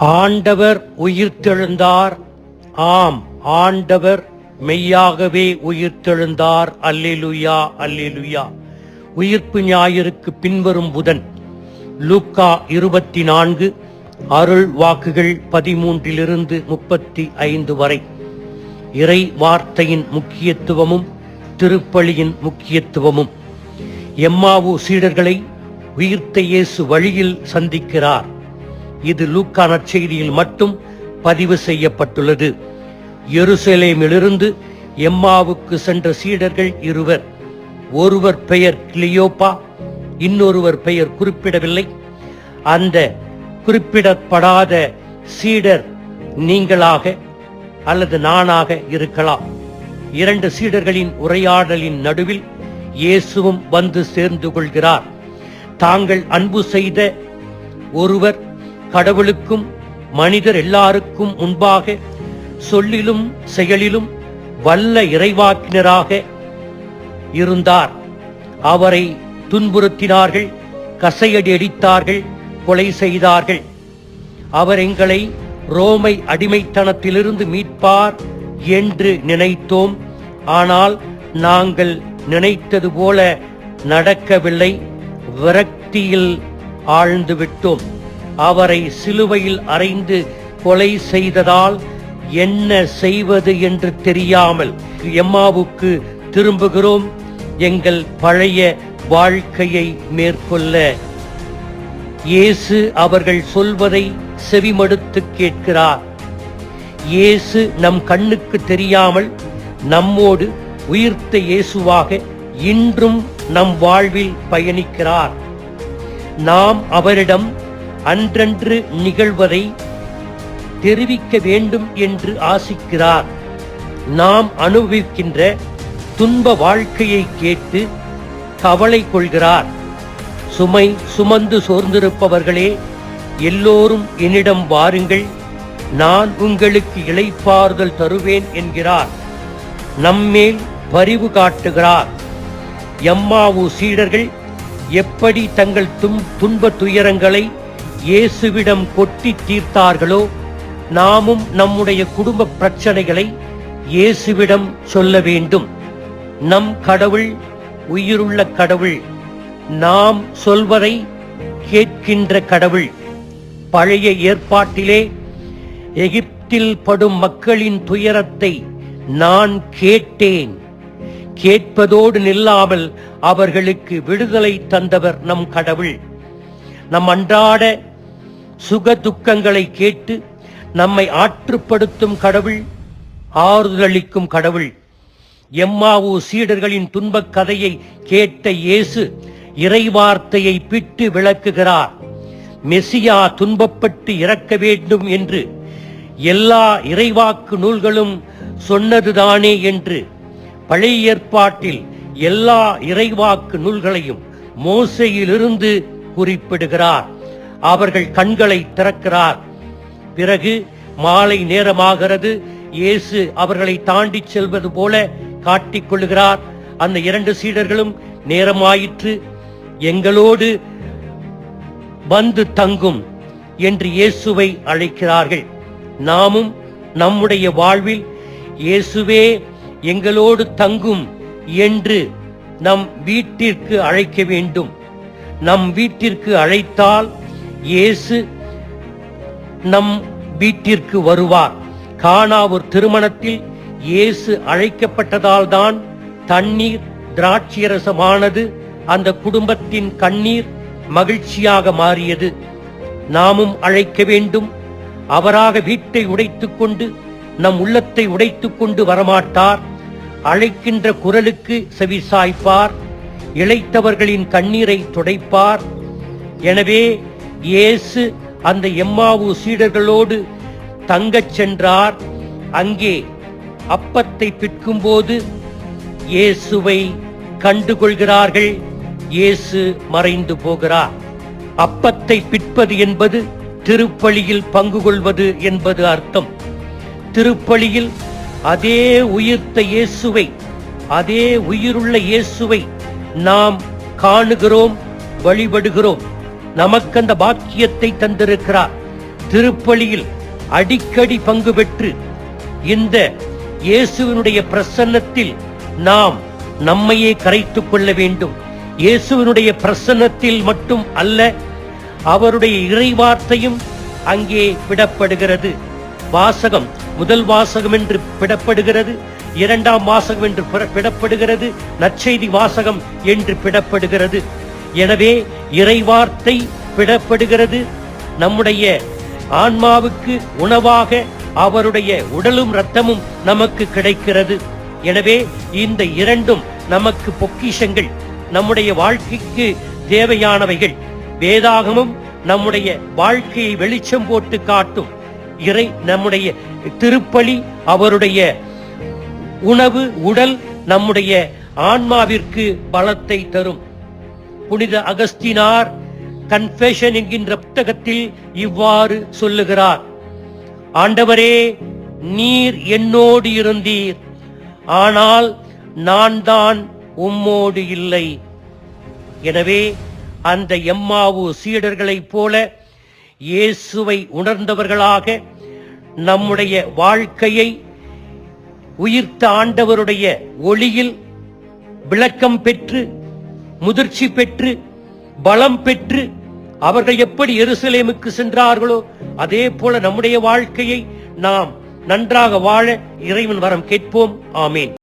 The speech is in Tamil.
ஆண்டவர் உயிர்த்தெழுந்தார். ஆம், ஆண்டவர் மெய்யாகவே உயிர்த்தெழுந்தார். அல்லேலூயா, அல்லேலூயா. உயிர்ப்பு ஞாயிறுக்கு பின்வரும் புதன். லூக்கா 24 அருள் வாக்குகள் 13 35 வரை. இறை வார்த்தையின் முக்கியத்துவமும் திருப்பலியின் முக்கியத்துவமும். எம்மாவு சீடர்களை உயிர்த்த இயேசு வழியில் சந்திக்கிறார். இது லூக்கா நற்செய்தியில் மட்டும் பதிவு செய்யப்பட்டுள்ளது. எருசலேமிலிருந்து எம்மாவுக்கு சென்ற சீடர்கள் இருவர். ஒருவர் பெயர் கிளியோப்பா, இன்னொருவர் பெயர் குறிப்பிடவில்லை. அந்த குறிப்பிடப்படாத சீடர் நீங்களாக அல்லது நானாக இருக்கலாம். இரண்டு சீடர்களின் உரையாடலின் நடுவில் இயேசுவும் வந்து சேர்ந்து கொள்கிறார். தாங்கள் அன்பு செய்த ஒருவர் கடவுளுக்கும் மனிதர் எல்லாருக்கும் முன்பாக சொல்லிலும் செயலிலும் வல்ல இறைவாக்கினராக இருந்தார். அவரை துன்புறுத்தினார்கள், கசையடி அடித்தார்கள், கொலை செய்தார்கள். அவர் எங்களை ரோமை அடிமைத்தனத்திலிருந்து மீட்பார் என்று நினைத்தோம். ஆனால் நாங்கள் நினைத்தது போல நடக்கவில்லை. விரக்தியில் ஆழ்ந்து விட்டோம். அவரை சிலுவையில் அறைந்து கொலை செய்ததால் என்ன செய்வது என்று தெரியாமல் எம்மாவுக்கு திரும்புகிறோம். எங்கள் பழைய வாழ்க்கையை மேற்கொள்ள. இயேசு அவர்கள் சொல்வதை செவிமடுத்து கேட்கிறார். இயேசு நம் கண்ணுக்கு தெரியாமல் நம்மோடு உயிர்த்த இயேசுவாக இன்றும் நம் வாழ்வில் பயணிக்கிறார். நாம் அவரிடம் அன்றன்று நிகழ்வதை தெரிவிக்க வேண்டும் என்று ஆசிக்கிறார். நாம் அனுபவிக்கின்ற துன்ப வாழ்க்கையை கேட்டு கவலை கொள்கிறார். சுமை சுமந்து சோர்ந்திருப்பவர்களே, எல்லோரும் என்னிடம் வாருங்கள், நான் உங்களுக்கு இளைப்பாறுதல் தருவேன் என்கிறார். நம்மேல் பரிவு காட்டுகிறார். எம்மாவு சீடர்கள் எப்படி தங்கள் துன்ப துயரங்களை இயேசுவிடம் கொட்டி தீர்த்தார்களோ, நாமும் நம்முடைய குடும்ப பிரச்சனைகளை இயேசுவிடம் சொல்ல வேண்டும். நம் கடவுள் உயிருள்ள கடவுள், நாம் சொல்வதை கேட்கின்ற கடவுள். பழைய ஏற்பாட்டிலே எகிப்தில் படும் மக்களின் துயரத்தை நான் கேட்டேன். கேட்பதோடு நில்லாமல் அவர்களுக்கு விடுதலை தந்தவர் நம் கடவுள். நம் அன்றாட சுக துக்கங்களை கேட்டு நம்மை ஆற்றுப்படுத்தும் கடவுள், ஆறுதலளிக்கும் கடவுள். எம்மாவு சீடர்களின் துன்பக் கதையை கேட்ட இயேசு இறைவார்த்தையை பிட்டு விளக்குகிறார். மெசியா துன்பப்பட்டு இறக்க வேண்டும் என்று எல்லா இறைவாக்கு நூல்களும் சொன்னதுதானே என்று. பழைய ஏற்பாட்டில் எல்லா இறைவாக்கு நூல்களையும் மோசேயிலிருந்து குறிப்பிடுகிறார். அவர்கள் கண்களை திறக்கிறார். பிறகு மாலை நேரமாகிறது. இயேசு அவர்களை தாண்டி செல்வது போல காட்டிக் கொள்கிறார். அந்த இரண்டு சீடர்களும் நேரமாயிற்று, எங்களோடு வந்து தங்கும் என்று இயேசுவை அழைக்கிறார்கள். நாமும் நம்முடைய வாழ்வில் இயேசுவே எங்களோடு தங்கும் என்று நம் வீட்டிற்கு அழைக்க வேண்டும். நம் வீட்டிற்கு அழைத்தால் இயேசு நம் வீட்டிற்கு வருவார். கானா ஒரு திருமணத்தில் இயேசு அழைக்கப்பட்டதால் தான் தண்ணீர் திராட்சைரசமானது. அந்த குடும்பத்தின் கண்ணீர் மகிழ்ச்சியாக மாறியது. நாமும் அழைக்க வேண்டும். அவராக வீட்டை உடைத்துக் கொண்டு நம் உள்ளத்தை உடைத்துக் கொண்டு வரமாட்டார். அழைக்கின்ற குரலுக்கு செவிசாய்ப்பார். இளைத்தவர்களின் கண்ணீரை துடைப்பார். எனவே இயேசு அந்த எம்மாவு சீடர்களோடு தங்கச் சென்றார். அங்கே அப்பத்தை பிற்கும்போது இயேசுவை கண்டுகொள்கிறார்கள். இயேசு மறைந்து போகிறார். அப்பத்தை பிற்பது என்பது திருப்பலியில் பங்கு கொள்வது என்பது அர்த்தம். திருப்பலியில் அதே உயிர்த்த இயேசுவை, அதே உயிருள்ள இயேசுவை நாம் காணுகிறோம், வழிபடுகிறோம். நமக்கு அந்த பாக்கியத்தை தந்திருக்கிறார். திருப்பலியில் அடிக்கடி பங்கு பெற்று இந்த இயேசுவினுடைய பிரசன்னத்தில் நாம் நம்மையே கரைத்துக் கொள்ள வேண்டும். இயேசுவினுடைய பிரசன்னத்தில் மட்டும் அல்ல, அவருடைய இறைவார்த்தையும் அங்கே விடப்படுகிறது. வாசகம் முதல் வாசகம் என்று விடப்படுகிறது, இரண்டாம் வாசகம் என்று விடப்படுகிறது, நற்செய்தி வாசகம் என்று விடப்படுகிறது. எனவே இறைவார்த்தை விடப்படுகிறது. நம்முடைய ஆன்மாவுக்கு உணவாக அவருடைய உடலும் இரத்தமும் நமக்கு கிடைக்கிறது. எனவே இந்த இரண்டும் நமக்கு பொக்கிஷங்கள், நம்முடைய வாழ்க்கைக்கு தேவையானவைகள். வேதாகமும் நம்முடைய வாழ்க்கையை வெளிச்சம் போட்டு காட்டும். நம்முடைய திருப்பலி அவருடைய உணவு, உடல் நம்முடைய ஆன்மாவிற்கு பலத்தை தரும். புனித அகஸ்தினார் கன்ஃபெஷன் என்கின்ற புத்தகத்தில் இவ்வாறு சொல்லுகிறார்: ஆண்டவரே, நீர் என்னோடு இருந்தீர், ஆனால் நான் தான் உம்மோடு இல்லை. எனவே அந்த எம்மாவு சீடர்களைப் போல இயேசுவை உணர்ந்தவர்களாக நம்முடைய வாழ்க்கையை உயிர்த்த ஆண்டவருடைய ஒளியில் விளக்கம் பெற்று, முதிர்ச்சி பெற்று, பலம் பெற்று, அவர்கள் எப்படி எருசலேமுக்கு சென்றார்களோ அதே போல நம்முடைய வாழ்க்கையை நாம் நன்றாக வாழ இறைவன் வரம் கேட்போம். ஆமீன்.